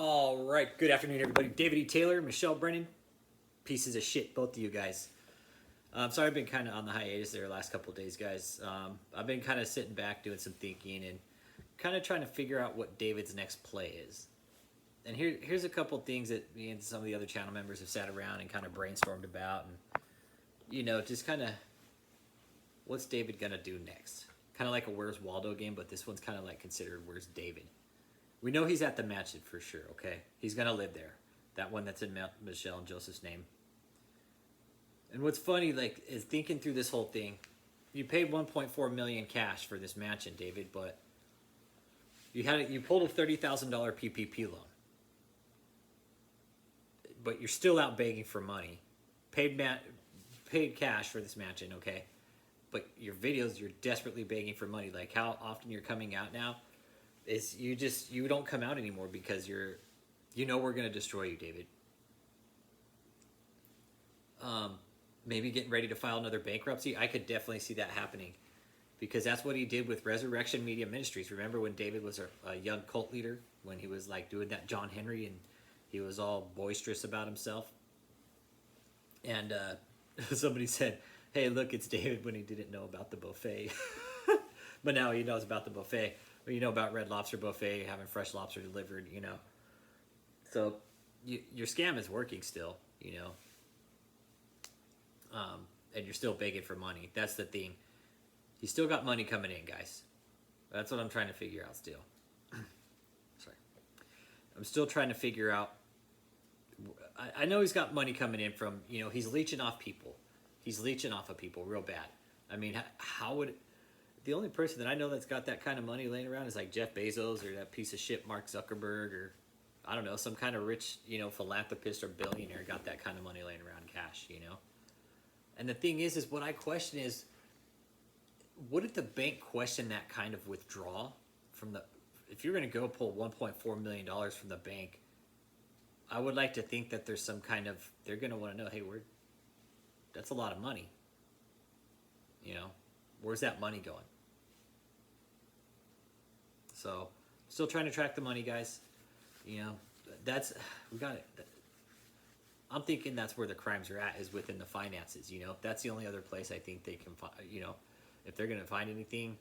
All right, good afternoon, everybody. David E. Taylor, Michelle Brennan, pieces of shit, both of you guys. Sorry, I've been kind of on the hiatus there the last couple of days, guys. I've been kind of sitting back, doing some thinking, and kind of trying to figure out what David's next play is. And here's a couple of things that me and some of the other channel members have sat around and kind of brainstormed about, and just kind of what's David gonna do next? Kind of like a Where's Waldo game, but this one's kind of like considered Where's David. We know he's at the mansion for sure, okay? He's going to live there. That one that's in Michelle and Joseph's name. And what's funny, is thinking through this whole thing, you paid $1.4 million cash for this mansion, David, but you pulled a $30,000 PPP loan. But you're still out begging for money. Paid cash for this mansion, okay? But your videos, you're desperately begging for money. Like how often you're coming out now is you don't come out anymore because we're going to destroy you, David. Maybe getting ready to file another bankruptcy. I could definitely see that happening because that's what he did with Resurrection Media Ministries. Remember when David was a young cult leader, when he was like doing that John Henry and he was all boisterous about himself? And somebody said, hey, look, it's David, when he didn't know about the buffet. But now he knows about the buffet. You know about Red Lobster Buffet, having fresh lobster delivered, So your scam is working still, and you're still begging for money. That's the thing. You still got money coming in, guys. That's what I'm trying to figure out still. Sorry. I'm still trying to figure out. I know he's got money coming in from, he's leeching off people. He's leeching off of people real bad. I mean, how would... The only person that I know that's got that kind of money laying around is like Jeff Bezos or that piece of shit Mark Zuckerberg or, I don't know, some kind of rich, philanthropist or billionaire got that kind of money laying around cash, And the thing is what I question is, wouldn't the bank question that kind of withdrawal from if you're going to go pull $1.4 million from the bank, I would like to think that there's some kind of, they're going to want to know, hey, that's a lot of money. Where's that money going? So, still trying to track the money, guys. We got it. I'm thinking that's where the crimes are at, is within the finances. That's the only other place I think they can find. If they're gonna find anything,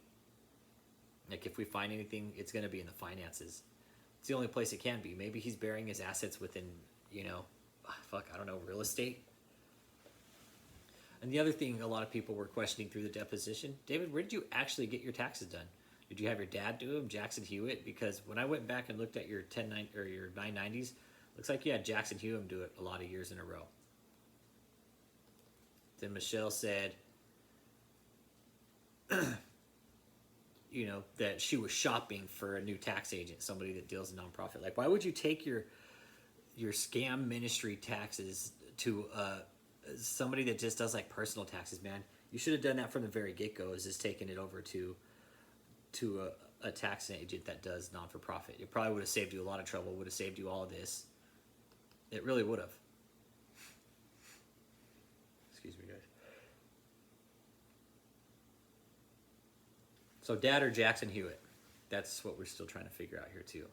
like if we find anything, it's gonna be in the finances. It's the only place it can be. Maybe he's burying his assets within, I don't know, real estate. And the other thing a lot of people were questioning through the deposition, David, where did you actually get your taxes done? Did you have your dad do them, Jackson Hewitt? Because when I went back and looked at your 990s, looks like you had Jackson Hewitt do it a lot of years in a row. Then Michelle said, that she was shopping for a new tax agent, somebody that deals in nonprofit. Like, why would you take your scam ministry taxes to somebody that just does like personal taxes, man? You should have done that from the very get-go, is just taking it over to a tax agent that does non-for-profit. It probably would have saved you a lot of trouble, would have saved you all of this. It really would have. Excuse me, guys. So dad or Jackson Hewitt? That's what we're still trying to figure out here too.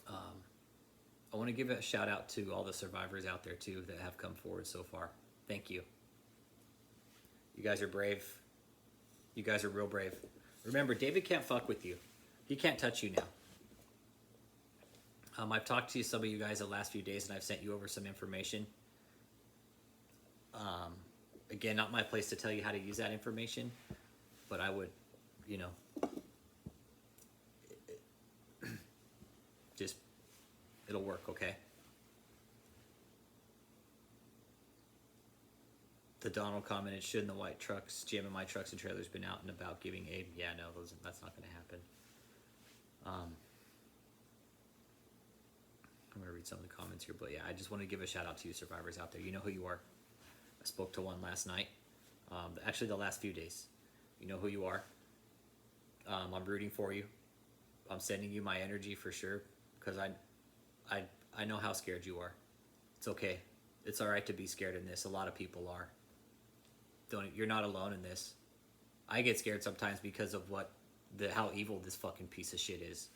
I want to give a shout out to all the survivors out there too that have come forward so far. Thank you. You guys are brave. You guys are real brave. Remember, David can't fuck with you. He can't touch you now. I've talked to some of you guys the last few days, and I've sent you over some information. Again, not my place to tell you how to use that information, but I would, just, it'll work, okay? The Donald commented, shouldn't the white trucks jamming my trucks and trailers been out and about giving aid? Yeah, no, that's not going to happen. I'm going to read some of the comments here, but yeah, I just want to give a shout out to you survivors out there. You know who you are. I spoke to one last night. Actually, the last few days. You know who you are. I'm rooting for you. I'm sending you my energy for sure, because I know how scared you are. It's okay. It's all right to be scared in this. A lot of people are. You're not alone in this. I get scared sometimes because of how evil this fucking piece of shit is.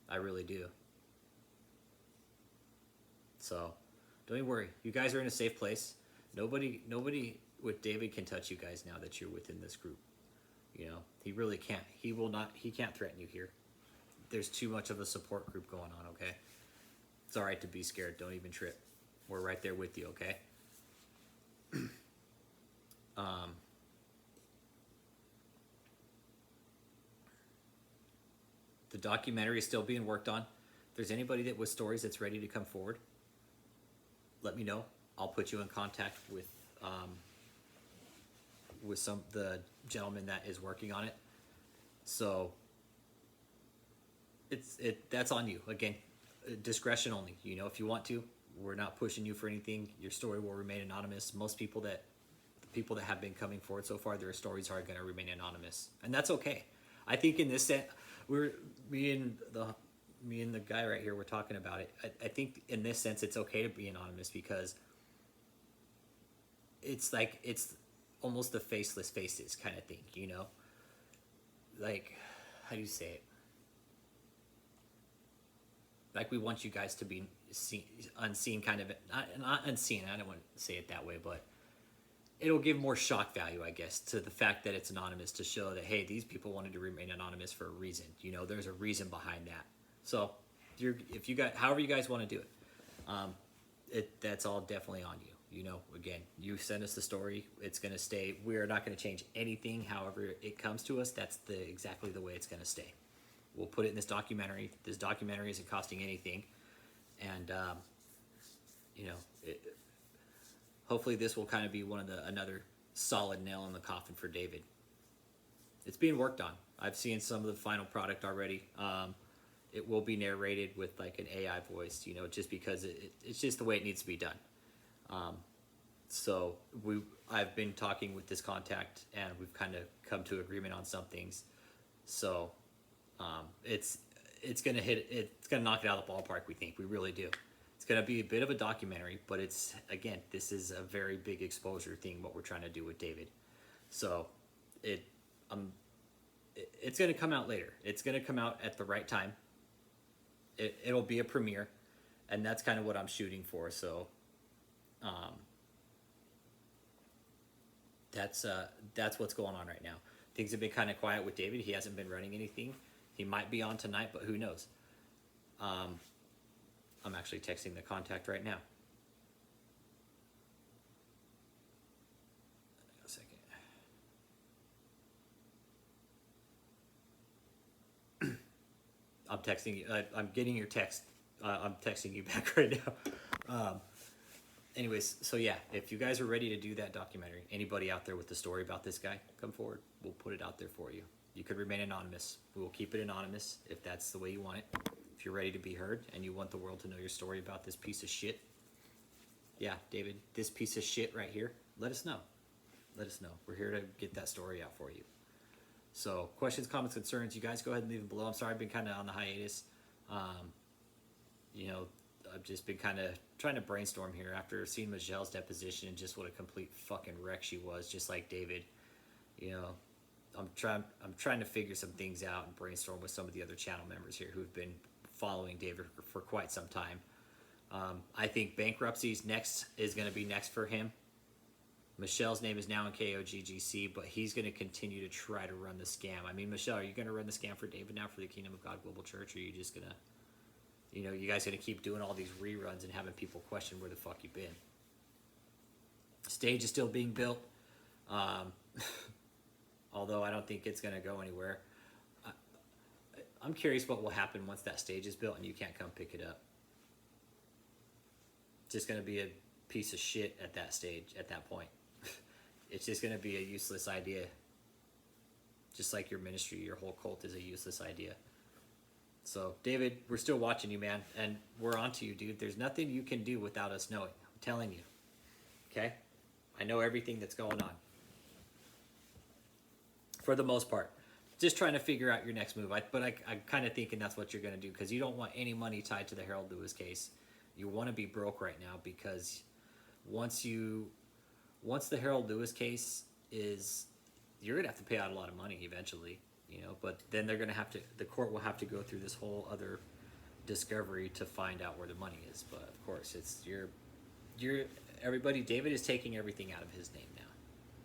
I really do. So don't even worry. You guys are in a safe place. Nobody with David can touch you guys now that you're within this group. You know, he really can't. He will not. He can't threaten you here. There's too much of a support group going on. Okay, it's all right to be scared. Don't even trip. We're right there with you. Okay. The documentary is still being worked on. If there's anybody that with stories that's ready to come forward, let me know. I'll put you in contact with the gentleman that is working on it. So that's on you. Again, discretion only. You know, if you want to, we're not pushing you for anything. Your story will remain anonymous. Most people that have been coming forward so far, their stories are going to remain anonymous, and that's okay. I think in this sense, me and the guy right here, we're talking about it. I think in this sense, it's okay to be anonymous because it's like it's almost the faceless faces kind of thing, you know. Like, how do you say it? Like we want you guys to be seen, unseen, kind of not unseen. I don't want to say it that way, but it'll give more shock value, I guess, to the fact that it's anonymous to show that, hey, these people wanted to remain anonymous for a reason. You know, there's a reason behind that. So, if you guys, however you guys want to do it, that's all definitely on you. You know, again, you send us the story, it's going to stay. We're not going to change anything. However it comes to us, that's exactly the way it's going to stay. We'll put it in this documentary. This documentary isn't costing anything. And, you know, hopefully this will kind of be another solid nail in the coffin for David. It's being worked on. I've seen some of the final product already. It will be narrated with like an AI voice, you know, just because it's just the way it needs to be done. So I've been talking with this contact, and we've kind of come to agreement on some things. So it's gonna knock it out of the ballpark. We think, we really do. It's gonna be a bit of a documentary, but this is a very big exposure thing. What we're trying to do with David, so it's gonna come out later. It's gonna come out at the right time. It'll be a premiere, and that's kind of what I'm shooting for. So, that's what's going on right now. Things have been kind of quiet with David. He hasn't been running anything. He might be on tonight, but who knows? I'm actually texting the contact right now. A second. I'm texting you. I'm getting your text. I'm texting you back right now. Anyways, so yeah, if you guys are ready to do that documentary, anybody out there with the story about this guy, come forward. We'll put it out there for you. You could remain anonymous. We will keep it anonymous if that's the way you want it. If you're ready to be heard and you want the world to know your story about this piece of shit, yeah, David, this piece of shit right here, let us know. Let us know. We're here to get that story out for you. So, questions, comments, concerns, you guys go ahead and leave them below. I'm sorry I've been kind of on the hiatus. You know, I've just been kind of trying to brainstorm here after seeing Michelle's deposition and just what a complete fucking wreck she was, just like David. You know, I'm trying to figure some things out and brainstorm with some of the other channel members here who've been following David for quite some time. I think bankruptcy's next is going to be next for him. Michelle's name is now in KOGGC, but he's going to continue to try to run the scam. I mean, Michelle, are you going to run the scam for David now for the Kingdom of God Global Church, or are you just going to, you know, you guys going to keep doing all these reruns and having people question where the fuck you've been? Stage is still being built, although I don't think it's going to go anywhere. I'm curious what will happen once that stage is built and you can't come pick it up. It's just going to be a piece of shit at that stage, at that point. It's just going to be a useless idea. Just like your ministry, your whole cult is a useless idea. So, David, we're still watching you, man, and we're on to you, dude. There's nothing you can do without us knowing. I'm telling you. Okay? I know everything that's going on. For the most part. Just trying to figure out your next move. I'm kind of thinking that's what you're going to do, because you don't want any money tied to the Harold Lewis case. You want to be broke right now, because once the Harold Lewis case is, you're going to have to pay out a lot of money eventually, you know, but then they're going to have to, the court will have to go through this whole other discovery to find out where the money is. But of course, it's you're everybody. David is taking everything out of his name now.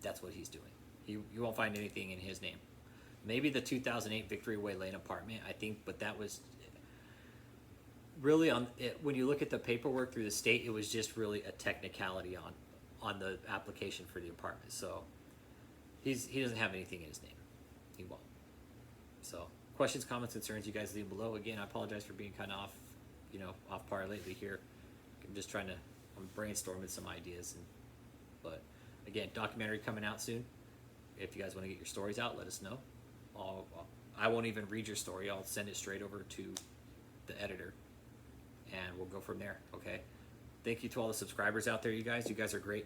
That's what he's doing. You won't find anything in his name. Maybe the 2008 Victory Way Lane apartment, I think, but that was really on it. When you look at the paperwork through the state, it was just really a technicality on the application for the apartment. So he doesn't have anything in his name. He won't. So questions, comments, concerns, you guys leave below. Again, I apologize for being kind of off par lately here. I'm just I'm brainstorming some ideas, but again, documentary coming out soon. If you guys want to get your stories out, let us know. I won't even read your story. I'll send it straight over to the editor, and we'll go from there. Okay. Thank you to all the subscribers out there, you guys. You guys are great.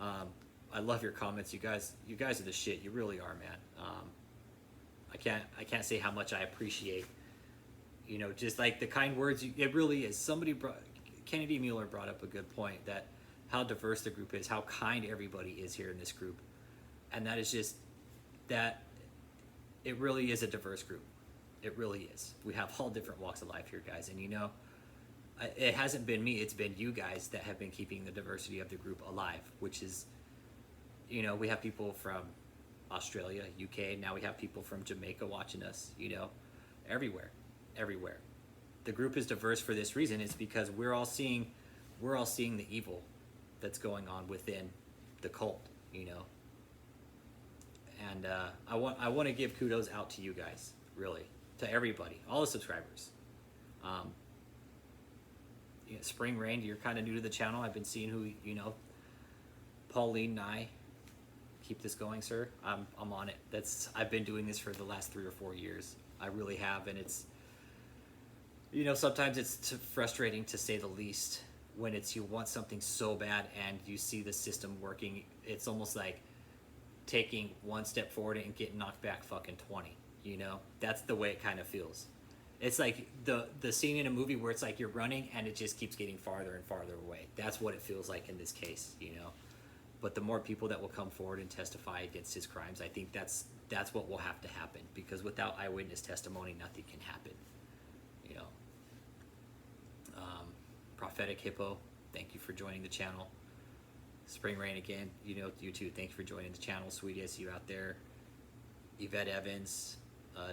I love your comments. You guys are the shit. You really are, man. I can't say how much I appreciate. Just like the kind words. It really is. Kennedy Mueller brought up a good point, that how diverse the group is, how kind everybody is here in this group. And that is just that it really is a diverse group. It really is. We have all different walks of life here, guys. And it hasn't been me, it's been you guys that have been keeping the diversity of the group alive, which is, we have people from Australia, UK, now we have people from Jamaica watching us, everywhere. The group is diverse for this reason. It's because we're all seeing the evil that's going on within the cult, And I want to give kudos out to you guys, really, to everybody, all the subscribers. Spring Rain, you're kind of new to the channel. I've been seeing who Pauline and I. Keep this going, sir. I'm on it. I've been doing this for the last 3 or 4 years. I really have, and it's sometimes it's frustrating, to say the least, when you want something so bad and you see the system working. It's almost like taking one step forward and getting knocked back fucking 20. That's the way it kind of feels. It's like the scene in a movie where it's like you're running and it just keeps getting farther and farther away. That's what it feels like in this case, But the more people that will come forward and testify against his crimes, I think that's what will have to happen, because without eyewitness testimony, nothing can happen. Prophetic Hippo, thank you for joining the channel. Spring Rain again, you too. Thank you for joining the channel. Sweetie, I see you out there. Yvette Evans,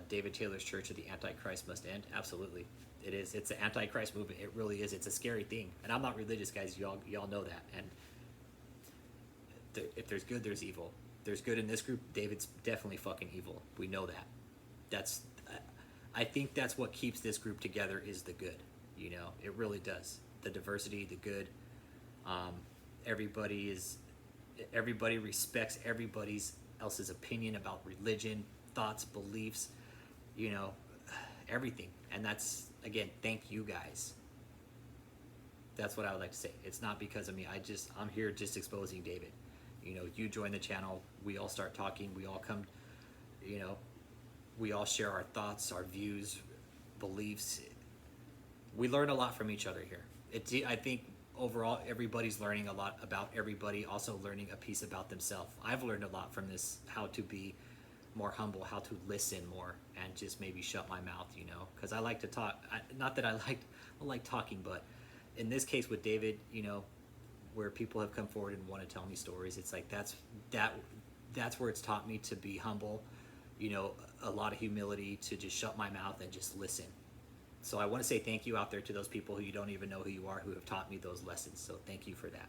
David Taylor's Church of the Antichrist Must End. Absolutely, it is. It's the Antichrist movement. It really is. It's a scary thing, and I'm not religious, guys. Y'all know that. And if there's good, there's evil. There's good in this group. David's definitely fucking evil. We know that. I think that's what keeps this group together, is the good. It really does. The diversity, the good. Everybody respects everybody else's opinion about religion, thoughts, beliefs, everything. And that's, again, thank you guys. That's what I would like to say. It's not because of me. I'm here just exposing David. You join the channel, we all start talking, we all come, we all share our thoughts, our views, beliefs. We learn a lot from each other here. I think overall, everybody's learning a lot about everybody, also learning a piece about themselves. I've learned a lot from this, how to be more humble, how to listen more, and just maybe shut my mouth, because I like to talk. Not that I like talking, but in this case with David, where people have come forward and want to tell me stories, it's like that's where it's taught me to be humble, a lot of humility, to just shut my mouth and just listen. So I want to say thank you out there to those people who you don't even know who you are, who have taught me those lessons. So thank you for that.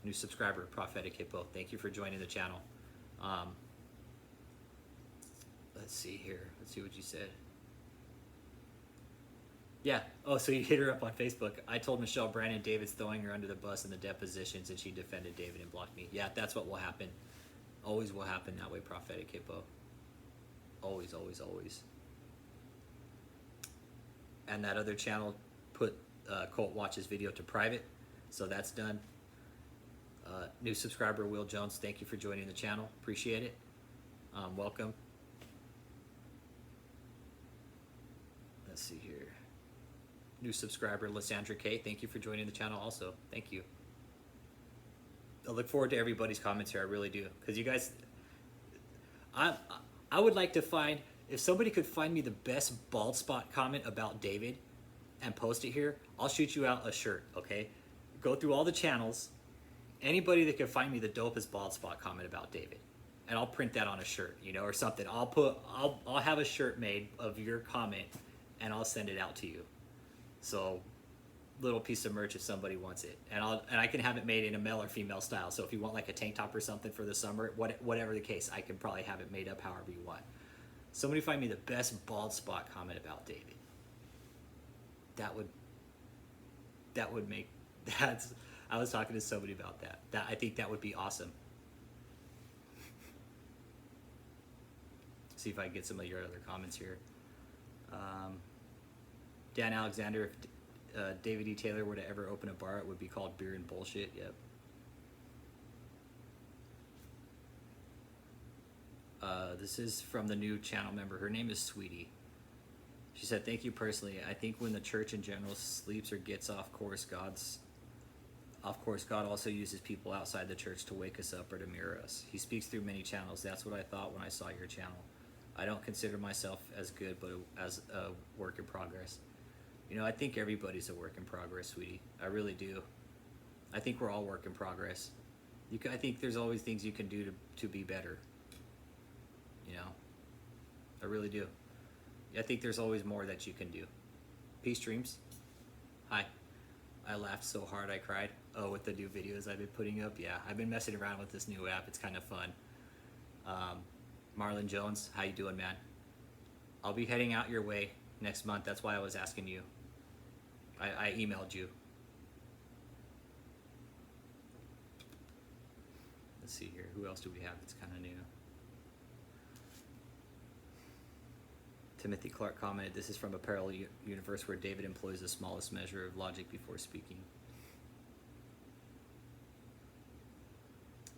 New subscriber, Prophetic Hippo, thank you for joining the channel. Let's see here. Let's see what you said. Yeah. Oh, so you hit her up on Facebook. I told Michelle Brandon David's throwing her under the bus in the depositions, and she defended David and blocked me. Yeah, that's what will happen. Always will happen that way, Prophetic Hippo. Always, always, always. And that other channel put Colt Watch's video to private, so that's done. New subscriber, Will Jones, thank you for joining the channel. Appreciate it. Welcome. Let's see here. New subscriber, Lysandra K, thank you for joining the channel also. Thank you. I look forward to everybody's comments here, I really do. Because you guys, I would like to find, If somebody could find me the best bald spot comment about David and post it here, I'll shoot you out a shirt, okay? Go through all the channels. Anybody that can find me the dopest bald spot comment about David, and I'll print that on a shirt, you know, or something. I'll have a shirt made of your comment, and I'll send it out to you. So, little piece of merch if somebody wants it, and I can have it made in a male or female style. So if you want like a tank top or something for the summer, whatever the case, I can probably have it made up however you want. Somebody find me the best bald spot comment about David. That would make that's. I was talking to somebody about that. I think that would be awesome. See if I can get some of your other comments here. Dan Alexander, if David E. Taylor were to ever open a bar, it would be called Beer and Bullshit. Yep. This is from the new channel member. Her name is Sweetie. She said, "Thank you personally. I think when the church in general sleeps or gets off course, God also uses people outside the church to wake us up or to mirror us. He speaks through many channels. That's what I thought when I saw your channel. I don't consider myself as good, but as a work in progress." You know, I think everybody's a work in progress, Sweetie. I really do. I think we're all work in progress. I think there's always things you can do to be better. You know, I really do. I think there's always more that you can do. Peace dreams. Hi. I laughed so hard I cried. Oh, with the new videos I've been putting up? Yeah, I've been messing around with this new app. It's kind of fun. Marlon Jones, how you doing, man? I'll be heading out your way next month. That's why I was asking you. I emailed you. Let's see here. Who else do we have that's kind of new? Timothy Clark commented, "This is from a parallel universe where David employs the smallest measure of logic before speaking."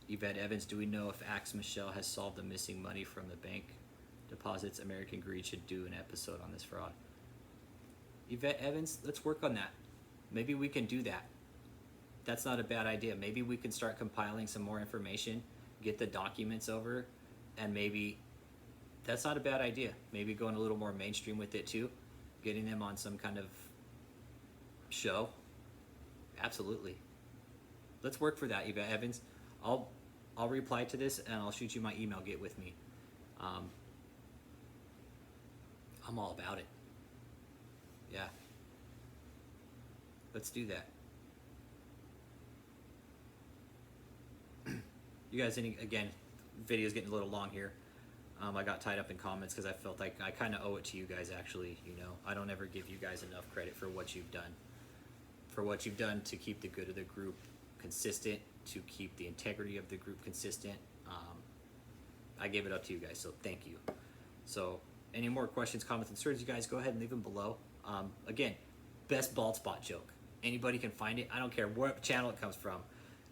Yvette Evans, "Do we know if Axe Michelle has solved the missing money from the bank deposits? American Greed should do an episode on this fraud." Yvette Evans, let's work on that. Maybe we can do that. That's not a bad idea. Maybe we can start compiling some more information, get the documents over, and maybe that's not a bad idea. Maybe going a little more mainstream with it too, getting them on some kind of show. Absolutely. Let's work for that, Yvette Evans. I'll reply to this and I'll shoot you my email. Get with me. I'm all about it. Yeah. Let's do that. You guys, again, video's getting a little long here. I got tied up in comments because I felt like I kind of owe it to you guys, actually. You know, I don't ever give you guys enough credit for what you've done. For what you've done to keep the good of the group consistent, to keep the integrity of the group consistent. I gave it up to you guys, so thank you. So, any more questions, comments, concerns, you guys go ahead and leave them below. Again, best bald spot joke. Anybody can find it. I don't care what channel it comes from.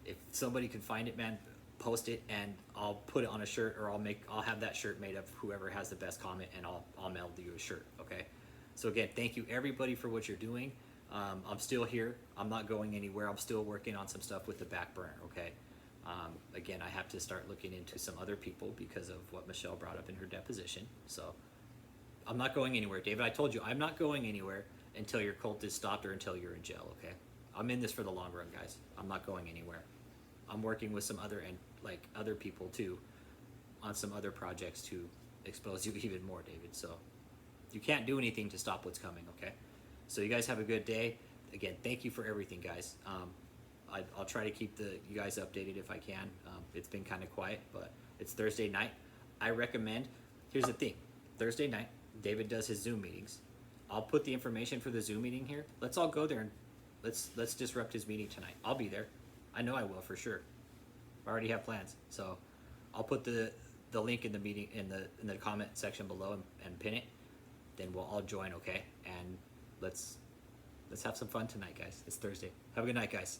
If somebody can find it, man, post it and I'll put it on a shirt, or I'll have that shirt made of whoever has the best comment, and I'll mail you a shirt. Okay. So again, thank you everybody for what you're doing. I'm still here. I'm not going anywhere. I'm still working on some stuff with the back burner. Okay. Again, I have to start looking into some other people because of what Michelle brought up in her deposition. So I'm not going anywhere, David. I told you I'm not going anywhere until your cult is stopped or until you're in jail. Okay. I'm in this for the long run, guys. I'm not going anywhere. I'm working with some other people too on some other projects to expose you even more, David. So you can't do anything to stop what's coming, okay? So you guys have a good day. Again, thank you for everything, guys. I'll try to keep you guys updated if I can. It's been kind of quiet, but it's Thursday night. I recommend, here's the thing. Thursday night, David does his Zoom meetings. I'll put the information for the Zoom meeting here. Let's all go there and let's disrupt his meeting tonight. I'll be there. I know I will for sure. I already have plans. So I'll put the link in the meeting in the comment section below and pin it. Then we'll all join, okay? And let's have some fun tonight, guys. It's Thursday. Have a good night, guys.